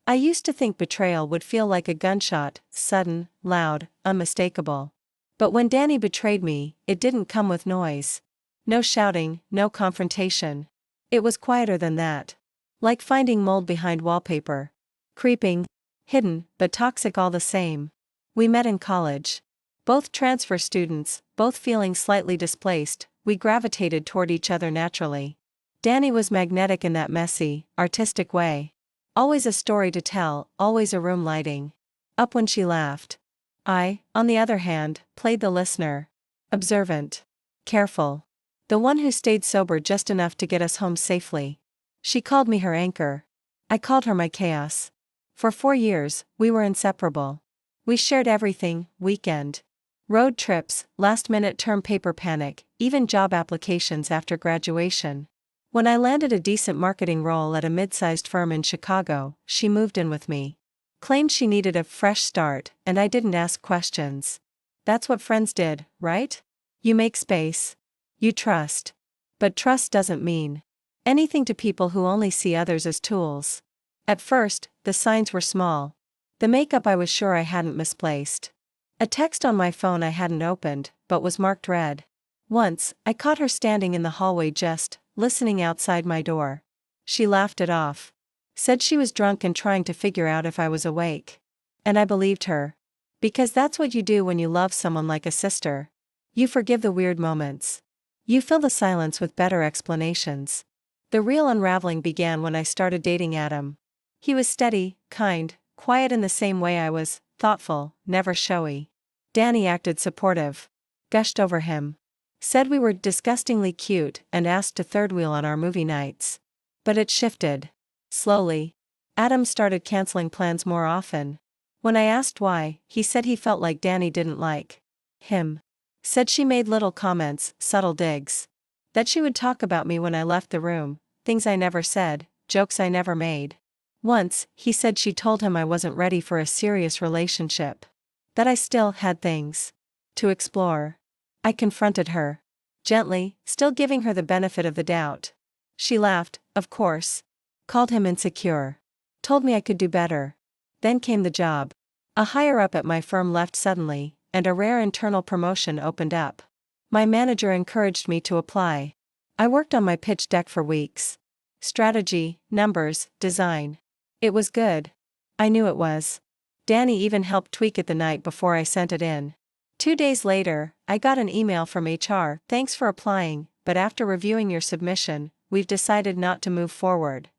I used to think betrayal would feel like a gunshot, sudden, loud, unmistakable. But when Dani betrayed me, it didn't come with noise. No shouting, no confrontation. It was quieter than that. Like finding mold behind wallpaper. Creeping. Hidden, but toxic all the same. We met in college. Both transfer students, both feeling slightly displaced, we gravitated toward each other naturally. Dani was magnetic in that messy, artistic way. Always a story to tell, always a room lighting up when she laughed. I, on the other hand, played the listener. Observant. Careful. The one who stayed sober just enough to get us home safely. She called me her anchor. I called her my chaos. For 4 years, we were inseparable. We shared everything: weekend, road trips, last-minute term paper panic, even job applications after graduation. When I landed a decent marketing role at a mid-sized firm in Chicago, she moved in with me. Claimed she needed a fresh start, and I didn't ask questions. That's what friends did, right? You make space. You trust. But trust doesn't mean anything to people who only see others as tools. At first, the signs were small. The makeup I was sure I hadn't misplaced. A text on my phone I hadn't opened, but was marked read. Once, I caught her standing in the hallway just listening outside my door. She laughed it off. Said she was drunk and trying to figure out if I was awake. And I believed her. Because that's what you do when you love someone like a sister. You forgive the weird moments. You fill the silence with better explanations. The real unraveling began when I started dating Adam. He was steady, kind, quiet in the same way I was, thoughtful, never showy. Dani acted supportive. Gushed over him. Said we were disgustingly cute and asked to third wheel on our movie nights. But it shifted. Slowly. Adam started canceling plans more often. When I asked why, he said he felt like Dani didn't like him. Said she made little comments, subtle digs. That she would talk about me when I left the room, things I never said, jokes I never made. Once, he said she told him I wasn't ready for a serious relationship. That I still had things to explore. I confronted her. Gently, still giving her the benefit of the doubt. She laughed, of course. Called him insecure. Told me I could do better. Then came the job. A higher-up at my firm left suddenly, and a rare internal promotion opened up. My manager encouraged me to apply. I worked on my pitch deck for weeks. Strategy, numbers, design. It was good. I knew it was. Dani even helped tweak it the night before I sent it in. 2 days later, I got an email from HR, "Thanks for applying, but after reviewing your submission, we've decided not to move forward."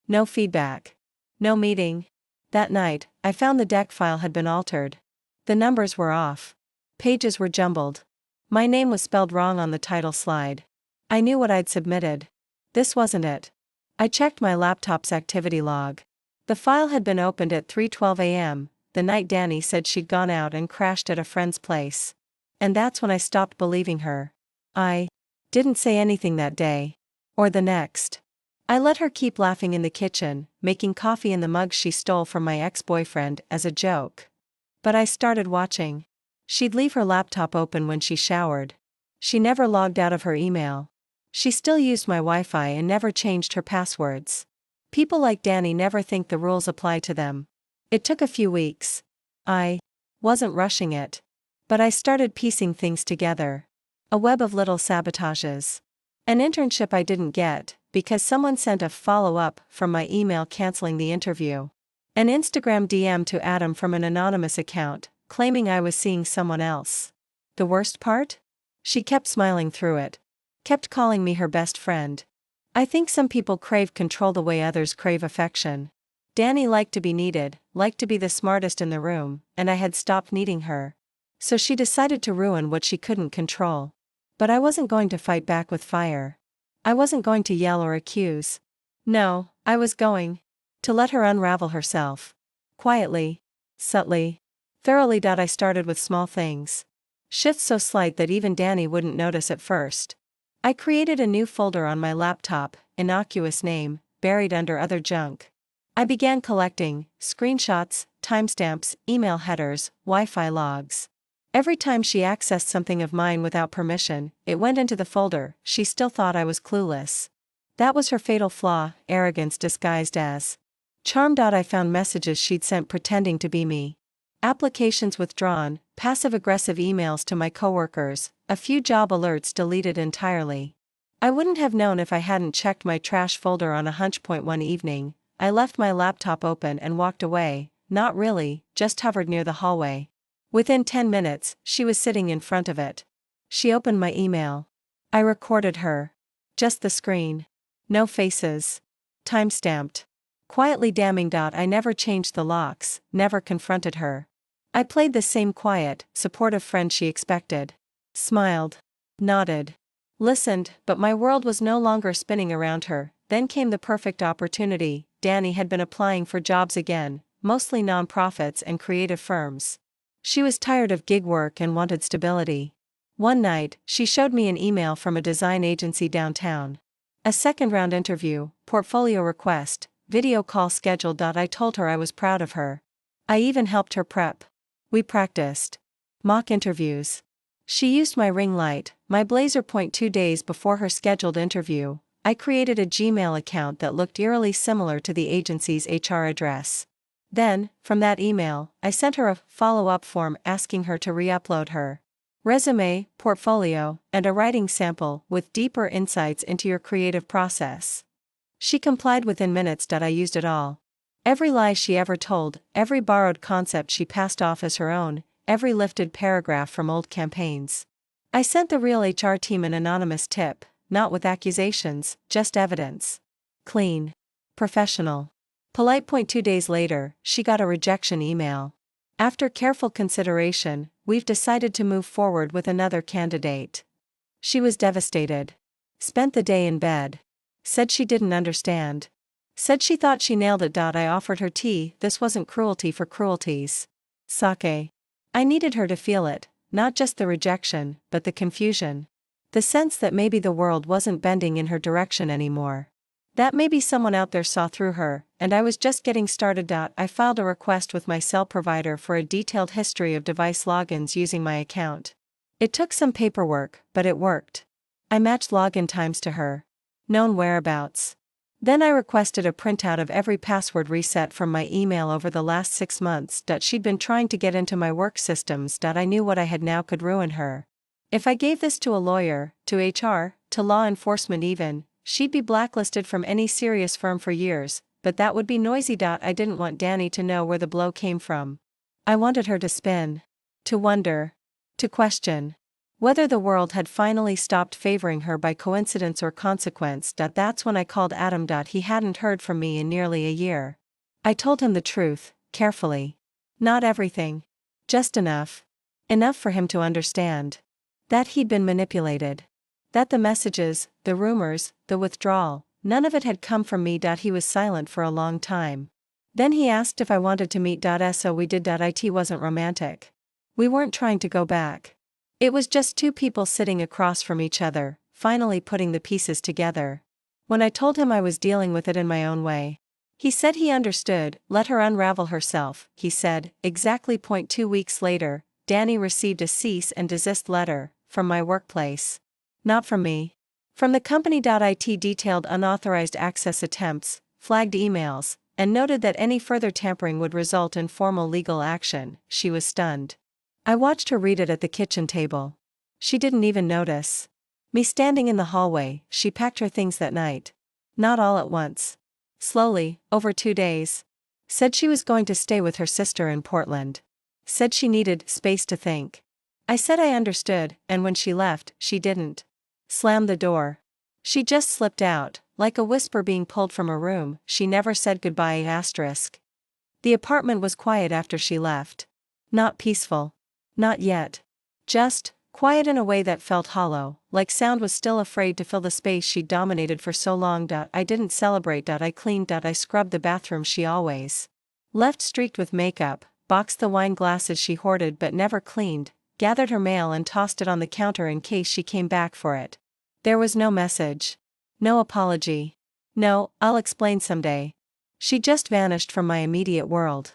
No feedback. No meeting. That night, I found the deck file had been altered. The numbers were off. Pages were jumbled. My name was spelled wrong on the title slide. I knew what I'd submitted. This wasn't it. I checked my laptop's activity log. The file had been opened at 3:12 a.m., the night Dani said she'd gone out and crashed at a friend's place. And that's when I stopped believing her. I didn't say anything that day. Or the next. I let her keep laughing in the kitchen, making coffee in the mug she stole from my ex-boyfriend as a joke. But I started watching. She'd leave her laptop open when she showered. She never logged out of her email. She still used my Wi-Fi and never changed her passwords. People like Dani never think the rules apply to them. It took a few weeks. I wasn't rushing it. But I started piecing things together. A web of little sabotages. An internship I didn't get, because someone sent a follow-up from my email canceling the interview. An Instagram DM to Adam from an anonymous account, claiming I was seeing someone else. The worst part? She kept smiling through it. Kept calling me her best friend. I think some people crave control the way others crave affection. Dani liked to be needed, liked to be the smartest in the room, and I had stopped needing her. So she decided to ruin what she couldn't control. But I wasn't going to fight back with fire. I wasn't going to yell or accuse. No, I was going to let her unravel herself. Quietly. Subtly. Thoroughly. I started with small things. Shifts so slight that even Dani wouldn't notice at first. I created a new folder on my laptop, innocuous name, buried under other junk. I began collecting screenshots, timestamps, email headers, Wi-Fi logs. Every time she accessed something of mine without permission, it went into the folder. She still thought I was clueless. That was her fatal flaw, arrogance disguised as Charmed. I found messages she'd sent pretending to be me. Applications withdrawn, passive-aggressive emails to my coworkers, a few job alerts deleted entirely. I wouldn't have known if I hadn't checked my trash folder on a hunch point one evening. I left my laptop open and walked away, not really, just hovered near the hallway. Within 10 minutes, she was sitting in front of it. She opened my email. I recorded her. Just the screen. No faces. Timestamped. Quietly damning. I never changed the locks, never confronted her. I played the same quiet, supportive friend she expected. Smiled. Nodded. Listened, but my world was no longer spinning around her. Then came the perfect opportunity. Dani had been applying for jobs again, mostly nonprofits and creative firms. She was tired of gig work and wanted stability. One night, she showed me an email from a design agency downtown. A second-round interview, portfolio request, video call scheduled. I told her I was proud of her. I even helped her prep. We practiced mock interviews. She used my ring light, my blazer. 2 days before her scheduled interview, I created a Gmail account that looked eerily similar to the agency's HR address. Then, from that email, I sent her a follow-up form asking her to re-upload her resume, portfolio, and a writing sample with deeper insights into your creative process. She complied within minutes. I used it all. Every lie she ever told, every borrowed concept she passed off as her own, every lifted paragraph from old campaigns. I sent the real HR team an anonymous tip, not with accusations, just evidence. Clean. Professional. Polite. 2 days later, she got a rejection email. After careful consideration, we've decided to move forward with another candidate. She was devastated. Spent the day in bed. Said she didn't understand. Said she thought she nailed it. I offered her tea. This wasn't cruelty for cruelties. Sake. I needed her to feel it, not just the rejection, but the confusion. The sense that maybe the world wasn't bending in her direction anymore. That maybe someone out there saw through her, and I was just getting started. I filed a request with my cell provider for a detailed history of device logins using my account. It took some paperwork, but it worked. I matched login times to her known whereabouts. Then I requested a printout of every password reset from my email over the last 6 months. She'd been trying to get into my work systems. I knew what I had now could ruin her. If I gave this to a lawyer, to HR, to law enforcement even, she'd be blacklisted from any serious firm for years, but that would be noisy. I didn't want Dani to know where the blow came from. I wanted her to spin. To wonder. To question. Whether the world had finally stopped favoring her by coincidence or consequence. That's when I called Adam. He hadn't heard from me in nearly a year. I told him the truth, carefully. Not everything. Just enough. Enough for him to understand. That he'd been manipulated. That the messages, the rumors, the withdrawal, none of it had come from me. He was silent for a long time. Then he asked if I wanted to meet. So we did. It wasn't romantic. We weren't trying to go back. It was just two people sitting across from each other, finally putting the pieces together. When I told him I was dealing with it in my own way, he said he understood. Let her unravel herself, he said. Exactly. 2 weeks later, Dani received a cease and desist letter from my workplace. Not from me. From the company. It detailed unauthorized access attempts, flagged emails, and noted that any further tampering would result in formal legal action. She was stunned. I watched her read it at the kitchen table. She didn't even notice me standing in the hallway. She packed her things that night. Not all at once. Slowly, over 2 days. Said she was going to stay with her sister in Portland. Said she needed space to think. I said I understood, and when she left, she didn't slam the door. She just slipped out, like a whisper being pulled from a room. She never said goodbye. The apartment was quiet after she left. Not peaceful. Not yet. Just quiet in a way that felt hollow, like sound was still afraid to fill the space she'd dominated for so long. I didn't celebrate. I cleaned. I scrubbed the bathroom she always left streaked with makeup, boxed the wine glasses she hoarded but never cleaned, gathered her mail and tossed it on the counter in case she came back for it. There was no message. No apology. No, I'll explain someday. She just vanished from my immediate world.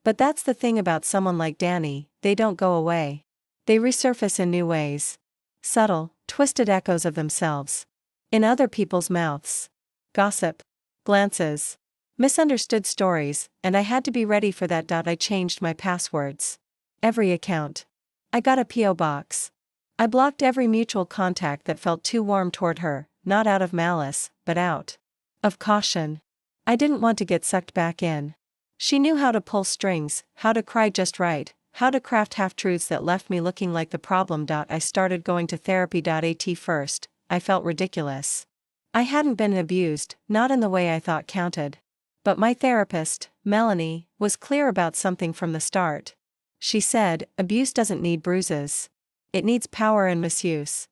But that's the thing about someone like Dani, they don't go away. They resurface in new ways. Subtle, twisted echoes of themselves. In other people's mouths. Gossip. Glances. Misunderstood stories, and I had to be ready for that. I changed my passwords. Every account. I got a P.O. box. I blocked every mutual contact that felt too warm toward her, not out of malice, but out of caution. I didn't want to get sucked back in. She knew how to pull strings, how to cry just right, how to craft half-truths that left me looking like the problem. I started going to therapy. At first, I felt ridiculous. I hadn't been abused, not in the way I thought counted. But my therapist, Melanie, was clear about something from the start. She said, abuse doesn't need bruises. It needs power and misuse.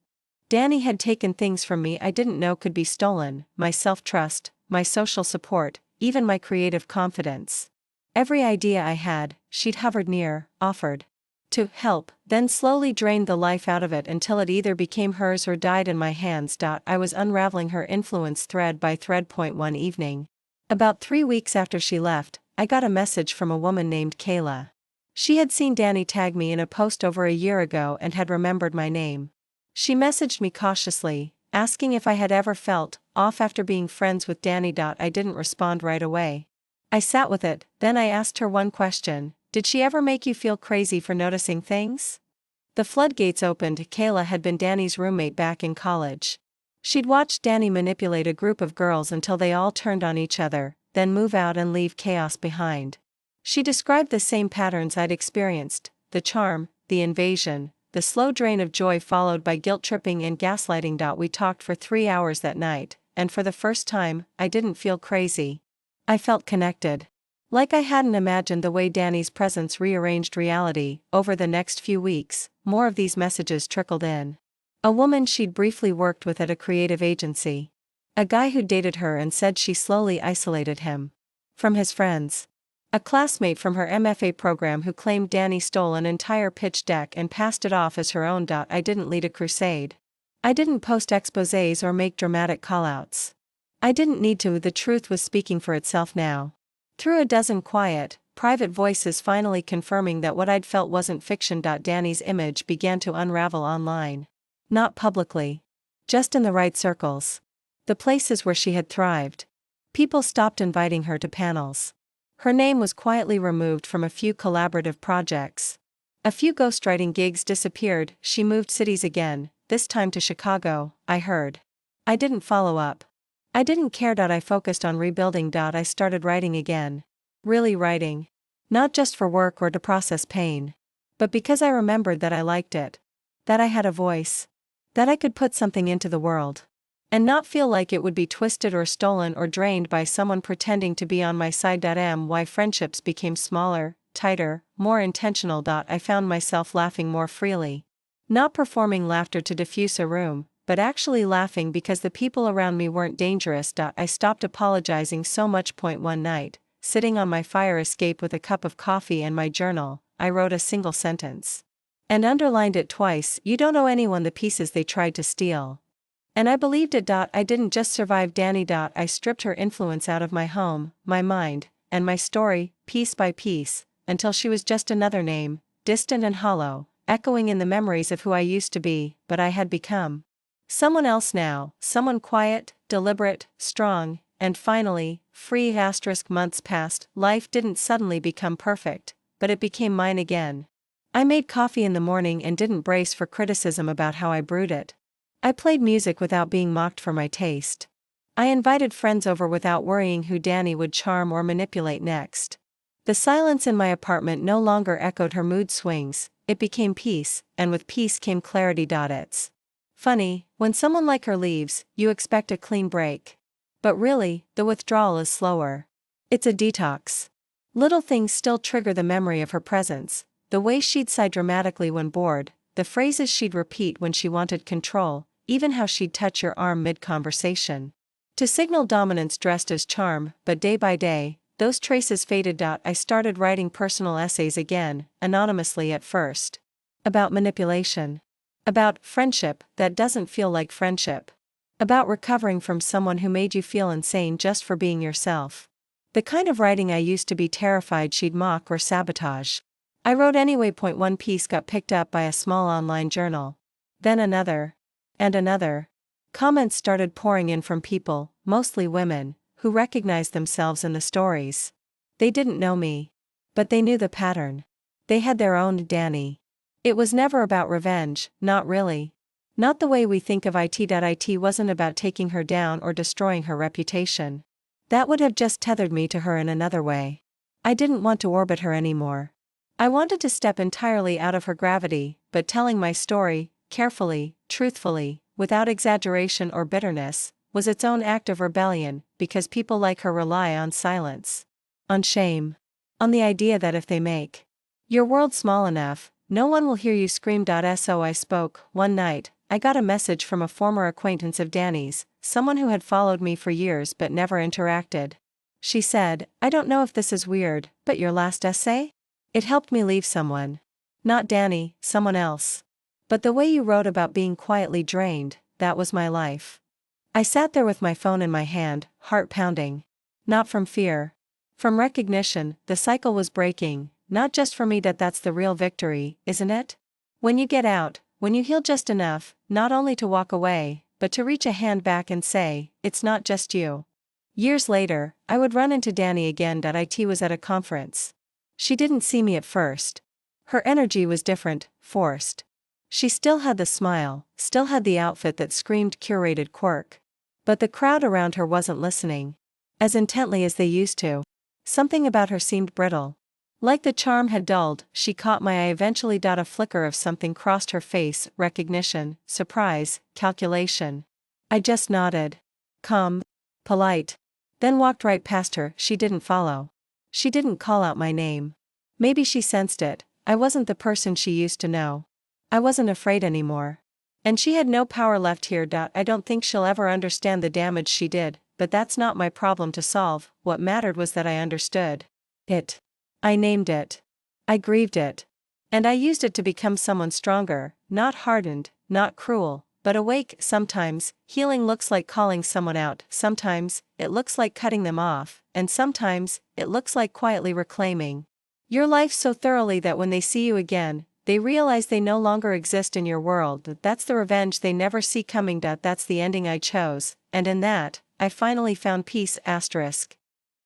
Dani had taken things from me I didn't know could be stolen: my self-trust, my social support, even my creative confidence. Every idea I had, she'd hovered near, offered to help, then slowly drained the life out of it until it either became hers or died in my hands. I was unraveling her influence thread by thread. One evening, about 3 weeks after she left, I got a message from a woman named Kayla. She had seen Dani tag me in a post over a year ago and had remembered my name. She messaged me cautiously, asking if I had ever felt off after being friends with Dani. I didn't respond right away. I sat with it, then I asked her one question: did she ever make you feel crazy for noticing things? The floodgates opened. Kayla had been Dani's roommate back in college. She'd watched Dani manipulate a group of girls until they all turned on each other, then move out and leave chaos behind. She described the same patterns I'd experienced: the charm, the invasion, the slow drain of joy followed by guilt-tripping and gaslighting. We talked for 3 hours that night, and for the first time, I didn't feel crazy. I felt connected. Like I hadn't imagined the way Dani's presence rearranged reality. Over the next few weeks, more of these messages trickled in. A woman she'd briefly worked with at a creative agency. A guy who dated her and said she slowly isolated him from his friends. A classmate from her MFA program who claimed Dani stole an entire pitch deck and passed it off as her own. I didn't lead a crusade. I didn't post exposés or make dramatic callouts. I didn't need to. The truth was speaking for itself now. Through a dozen quiet, private voices finally confirming that what I'd felt wasn't fiction. Dani's image began to unravel online. Not publicly. Just in the right circles. The places where she had thrived. People stopped inviting her to panels. Her name was quietly removed from a few collaborative projects. A few ghostwriting gigs disappeared. She moved cities again, this time to Chicago, I heard. I didn't follow up. I didn't care. I focused on rebuilding. I started writing again. Really writing. Not just for work or to process pain. But because I remembered that I liked it. That I had a voice. That I could put something into the world. And not feel like it would be twisted or stolen or drained by someone pretending to be on my side. My friendships became smaller, tighter, more intentional. I found myself laughing more freely. Not performing laughter to diffuse a room, but actually laughing because the people around me weren't dangerous. I stopped apologizing so much. One night, sitting on my fire escape with a cup of coffee and my journal, I wrote a single sentence. And underlined it twice: you don't owe anyone the pieces they tried to steal. And I believed it. I didn't just survive Dani. I stripped her influence out of my home, my mind, and my story, piece by piece, until she was just another name, distant and hollow, echoing in the memories of who I used to be, but I had become. Someone else now, someone quiet, deliberate, strong, and finally, free. Months passed. Life didn't suddenly become perfect, but it became mine again. I made coffee in the morning and didn't brace for criticism about how I brewed it. I played music without being mocked for my taste. I invited friends over without worrying who Dani would charm or manipulate next. The silence in my apartment no longer echoed her mood swings, it became peace, and with peace came clarity. It's funny, when someone like her leaves, you expect a clean break. But really, the withdrawal is slower. It's a detox. Little things still trigger the memory of her presence: the way she'd sigh dramatically when bored, the phrases she'd repeat when she wanted control, even how she'd touch your arm mid-conversation. To signal dominance dressed as charm. But day by day, those traces faded. I started writing personal essays again, anonymously at first. About manipulation. About friendship that doesn't feel like friendship. About recovering from someone who made you feel insane just for being yourself. The kind of writing I used to be terrified she'd mock or sabotage. I wrote anyway. One piece got picked up by a small online journal. Then another. And another. Comments started pouring in from people, mostly women, who recognized themselves in the stories. They didn't know me. But they knew the pattern. They had their own Dani. It was never about revenge, not really. Not the way we think of it. It wasn't about taking her down or destroying her reputation. That would have just tethered me to her in another way. I didn't want to orbit her anymore. I wanted to step entirely out of her gravity, but telling my story, carefully, truthfully, without exaggeration or bitterness, was its own act of rebellion, because people like her rely on silence. On shame. On the idea that if they make your world small enough, no one will hear you scream. So I spoke. One night, I got a message from a former acquaintance of Dani's, someone who had followed me for years but never interacted. She said, "I don't know if this is weird, but your last essay? It helped me leave someone. Not Dani, someone else. But the way you wrote about being quietly drained, that was my life." I sat there with my phone in my hand, heart pounding. Not from fear. From recognition. The cycle was breaking, not just for me. That's the real victory, isn't it? When you get out, when you heal just enough, not only to walk away, but to reach a hand back and say, "It's not just you." Years later, I would run into Dani again. It was at a conference. She didn't see me at first. Her energy was different, forced. She still had the smile, still had the outfit that screamed curated quirk. But the crowd around her wasn't listening as intently as they used to. Something about her seemed brittle. Like the charm had dulled. She caught my eye eventually. A flicker of something crossed her face, recognition, surprise, calculation. I just nodded. Calm. Polite. Then walked right past her. She didn't follow. She didn't call out my name. Maybe she sensed it. I wasn't the person she used to know. I wasn't afraid anymore. And she had no power left here. I don't think she'll ever understand the damage she did, but that's not my problem to solve. What mattered was that I understood it. I named it. I grieved it. And I used it to become someone stronger, not hardened, not cruel, but awake. Sometimes, healing looks like calling someone out. Sometimes, it looks like cutting them off, and sometimes, it looks like quietly reclaiming your life so thoroughly that when they see you again, they realize they no longer exist in your world. That's the revenge they never see coming. That's the ending I chose, and in that, I finally found peace.